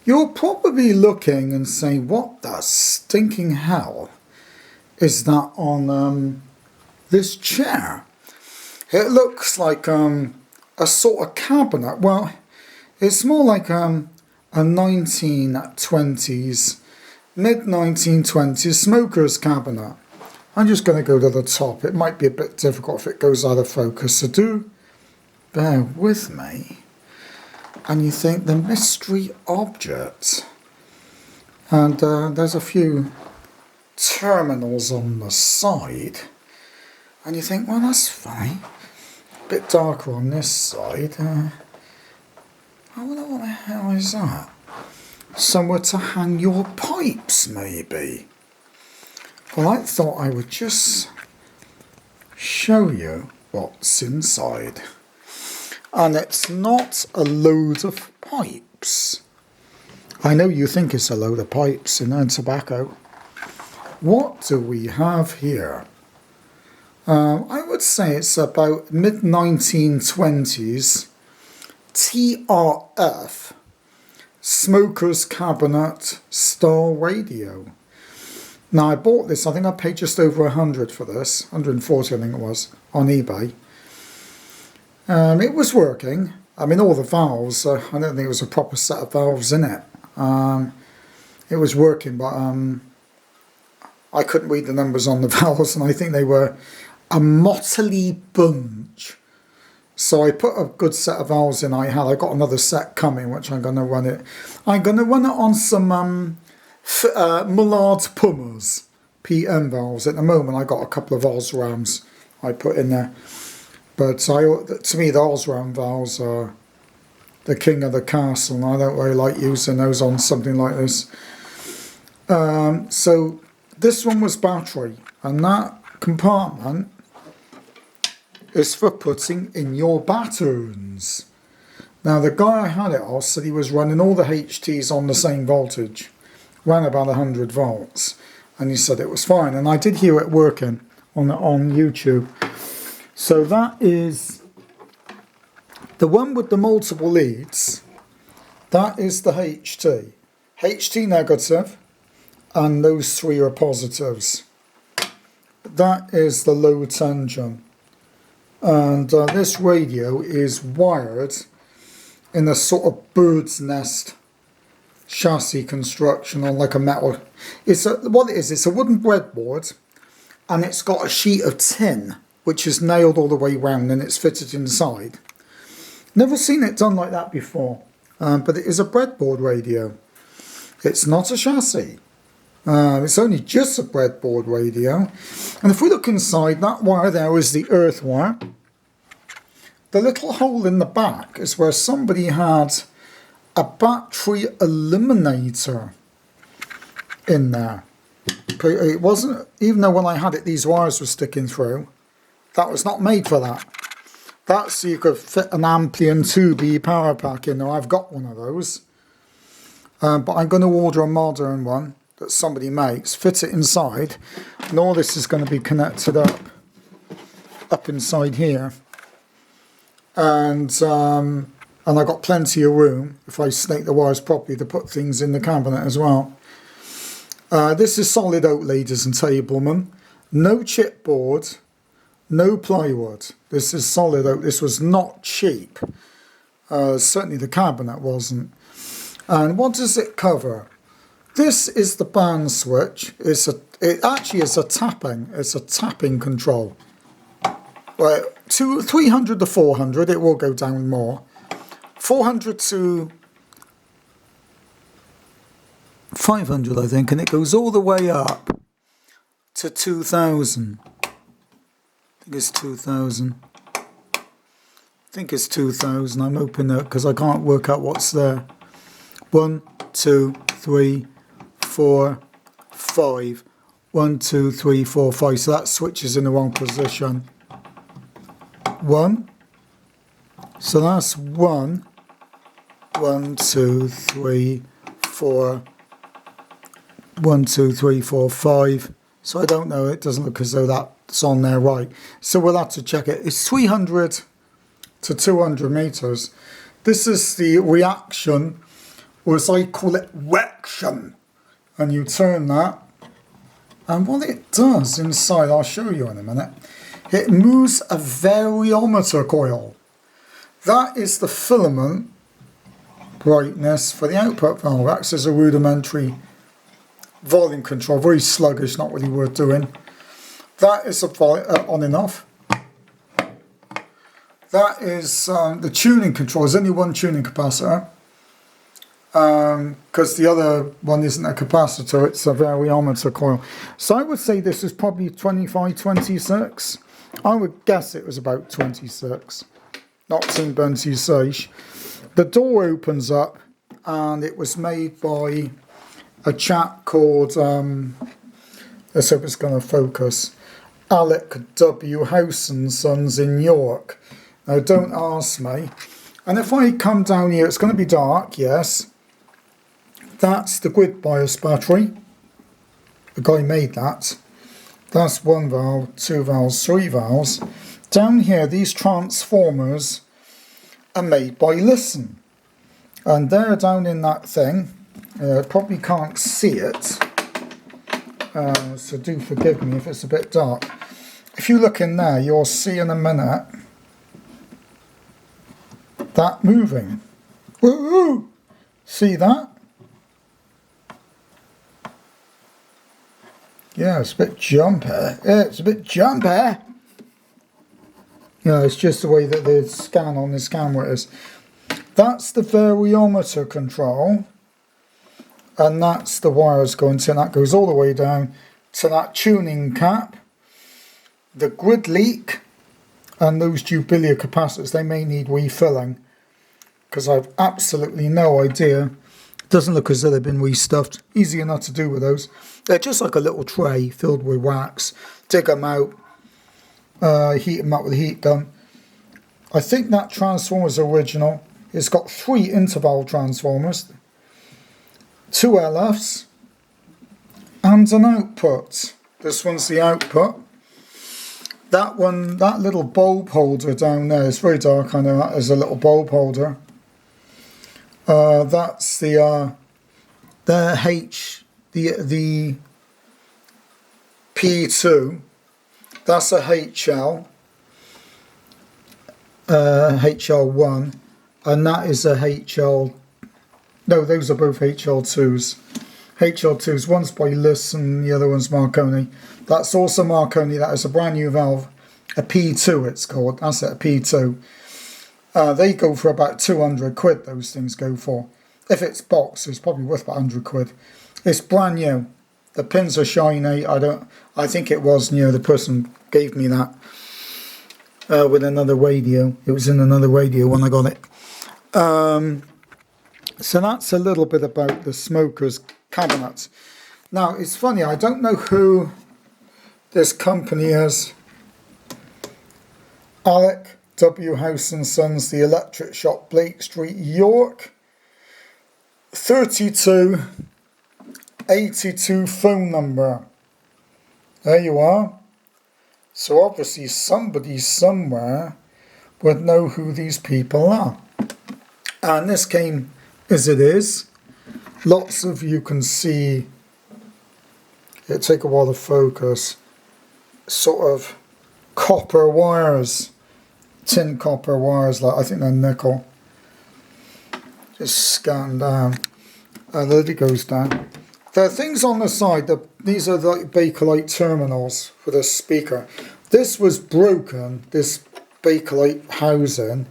You're probably looking and saying, what the stinking hell is that on this chair? It looks like a sort of cabinet. Well, it's more like a 1920s, mid-1920s smoker's cabinet. I'm just going to go to the top. It might be a bit difficult if it goes out of focus, so do bear with me. And you think the mystery object. And there's a few terminals on the side. And you think, well, that's funny. A bit darker on this side. I wonder what the hell is that? Somewhere to hang your pipes, maybe. Well, I thought I would just show you what's inside. And it's not a load of pipes. I know you think it's a load of pipes and tobacco. What do we have here? I would say it's about mid-1920s TRF Smoker's Cabinet style radio. Now I bought this, I think I paid just over 100 for this, 140 I think it was, on eBay. It was working. I mean, all the valves, I don't think it was a proper set of valves in it. It was working, but I couldn't read the numbers on the valves, and I think they were a motley bunch. So I put a good set of valves in I got another set coming, which I'm going to run it. I'm going to run it on some Mullard Pummers PM valves. At the moment, I got a couple of Osrams I put in there. But to me, the Osram valves are the king of the castle, and I don't really like using those on something like this. So this one was battery, and that compartment is for putting in your batons. Now, the guy I had it off said he was running all the HTs on the same voltage, ran about 100 volts, and he said it was fine. And I did hear it working on YouTube. So that is the one with the multiple leads. That is the HT. HT negative, and those three are positives. That is the low tension. And this radio is wired in a sort of bird's nest chassis construction on like a metal. It's a wooden breadboard, and it's got a sheet of tin which is nailed all the way round, and it's fitted inside. Never seen it done like that before, but it is a breadboard radio. It's not a chassis. It's only just a breadboard radio. And if we look inside, that wire there is the earth wire. The little hole in the back is where somebody had a battery eliminator in there. It wasn't, even though when I had it these wires were sticking through, that was not made for that. That's so you could fit an Ampli and 2B power pack in there. I've got one of those. But I'm going to order a modern one that somebody makes, fit it inside, and all this is going to be connected up inside here. And I got plenty of room, if I snake the wires properly, to put things in the cabinet as well. This is solid oak, ladies and tablemen. No chipboard, no plywood. This is solid oak. This was not cheap. Certainly the cabinet wasn't. And what does it cover? This is the band switch. It actually is a tapping. It's a tapping control. Well, 300 to 400, it will go down more. 400 to 500, I think, and it goes all the way up to 2000. I think it's 2000. I think it's 2000. I'm opening it because I can't work out what's there. 1, 2, 3, 4, 5. 1, 2, 3, 4, 5. So that switch is in the wrong position. 1. So that's 1. 1, 2, 3, 4. 1, 2, 3, 4, 5. So I don't know. It doesn't look as though that's on there right. So we'll have to check it. It's 300 to 200 meters. This is the reaction or as I call it, wection. And you turn that, and what it does inside, I'll show you in a minute, it moves a variometer coil. That is the filament brightness for the output valve. Acts as a rudimentary volume control, very sluggish, not really worth doing. That is on and off. That is the tuning control. There's only one tuning capacitor, because the other one isn't a capacitor, it's a variometer coil. So I would say this is probably 25, 26. I would guess it was about 26. Not too bunty sage. The door opens up, and it was made by a chap called, let's hope it's going to focus, Alec W. House and Sons in York. Now don't ask me. And if I come down here, it's going to be dark, yes. That's the grid bias battery. The guy made that. That's one valve, two valves, three valves. Down here, these transformers are made by Listen. And they're down in that thing. Probably can't see it. So do forgive me if it's a bit dark. If you look in there, you'll see in a minute that moving. Woo-hoo! See that? Yeah, it's a bit jumpy. Yeah, it's a bit jumpy. Yeah, it's just the way that the scan on this camera is. That's the variometer control. And that's the wires going to, and that goes all the way down to that tuning cap. The grid leak and those jubilee capacitors, they may need refilling, because I've absolutely no idea. It doesn't look as though they've been restuffed. Easy enough to do with those. They're just like a little tray filled with wax. Dig them out, heat them up with a heat gun. I think that transformer's original. It's got 3 interval transformers, 2 LFs, and an output. This one's the output. That one, that little bulb holder down there, it's very dark, I know that is a little bulb holder. That's the P2. That's a HL1, and that is a HL. No, those are both HL2s. HL2s, one's by Listen, the other one's Marconi. That's also Marconi, that is a brand new valve, a P2 it's called, that's it, a P2. They go for about 200 quid, those things go for. If it's boxed, it's probably worth about 100 quid. It's brand new. The pins are shiny, I think it was new, the person gave me that with another radio. It was in another radio when I got it. So that's a little bit about the smoker's cabinet. Now, it's funny, I don't know who this company is. Alec W. House and Sons, the Electric Shop, Blake Street, York. 3282 phone number. There you are. So obviously somebody somewhere would know who these people are. And this came as it is. Lots of you can see, it'll take a while to focus, sort of copper wires, tin copper wires, like I think they're nickel. Just scan down, and there it goes down. There are things on the side, these are like Bakelite terminals for the speaker. This was broken, this Bakelite housing,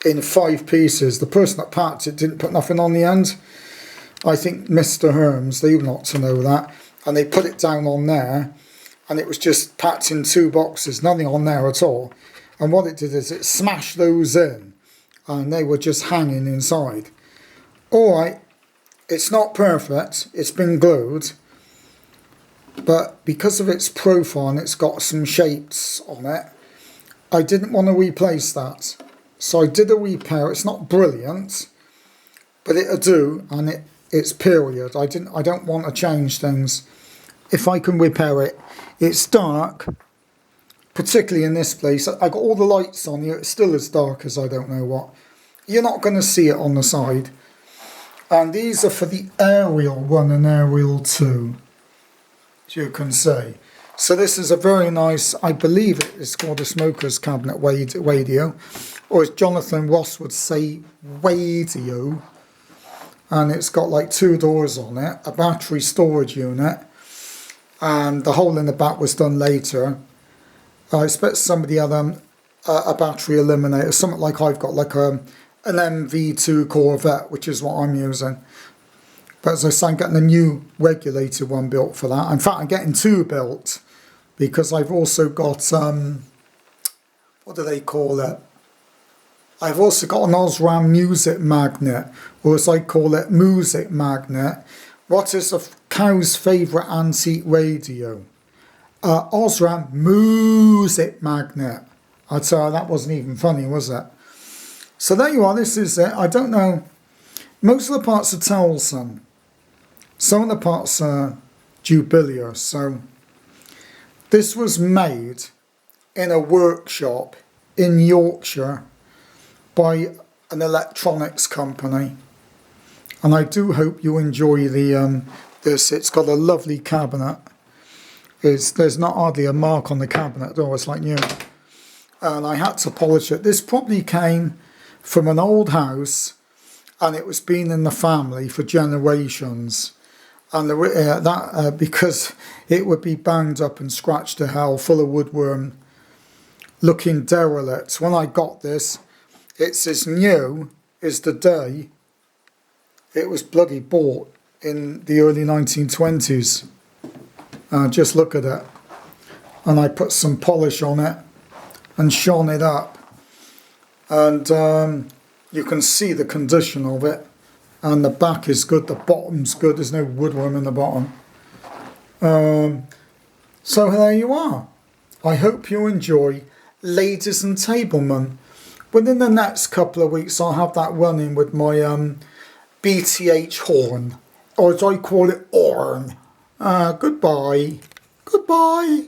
in 5 pieces. The person that packed it didn't put nothing on the end. I think Mr. Herms, they ought to know that. And they put it down on there, and it was just packed in 2 boxes, nothing on there at all. And what it did is it smashed those in, and they were just hanging inside. Alright, it's not perfect, it's been glued, but because of its profile and it's got some shapes on it, I didn't want to replace that. So I did a repair. It's not brilliant, but it'll do, and it's period. I don't want to change things. If I can repair it. It's dark, particularly in this place. I got all the lights on here. It's still as dark as I don't know what. You're not going to see it on the side. And these are for the aerial 1 and aerial 2, as you can see. So this is a very nice, I believe it is called a smoker's cabinet radio, or as Jonathan Ross would say, radio. And it's got like 2 doors on it, a battery storage unit, and the hole in the back was done later. I expect somebody had a battery eliminator, something like I've got, like an MV2 Corvette, which is what I'm using. But as I say, I'm getting a new regulated one built for that. In fact, I'm getting 2 built, because I've also got, what do they call it? I've also got an Osram music magnet, or as I call it, music magnet. What is a cow's favourite antique radio? Osram music magnet. I'd say that wasn't even funny, was it? So there you are, this is it. I don't know, most of the parts are Towelson. Some of the parts are Jubileus. So this was made in a workshop in Yorkshire by an electronics company, and I do hope you enjoy the this. It's got a lovely cabinet. There's not hardly a mark on the cabinet at all. It's like new, and I had to polish it. This probably came from an old house, and it was been in the family for generations, and because it would be banged up and scratched to hell, full of woodworm, looking derelict. When I got this, it's as new as the day it was bloody bought in the early 1920s. Just look at it. And I put some polish on it and shone it up. And you can see the condition of it. And the back is good, the bottom's good, there's no woodworm in the bottom. So there you are. I hope you enjoy, ladies and tablemen. Within the next couple of weeks, I'll have that running with my BTH horn, or as I call it, horn. Goodbye. Goodbye.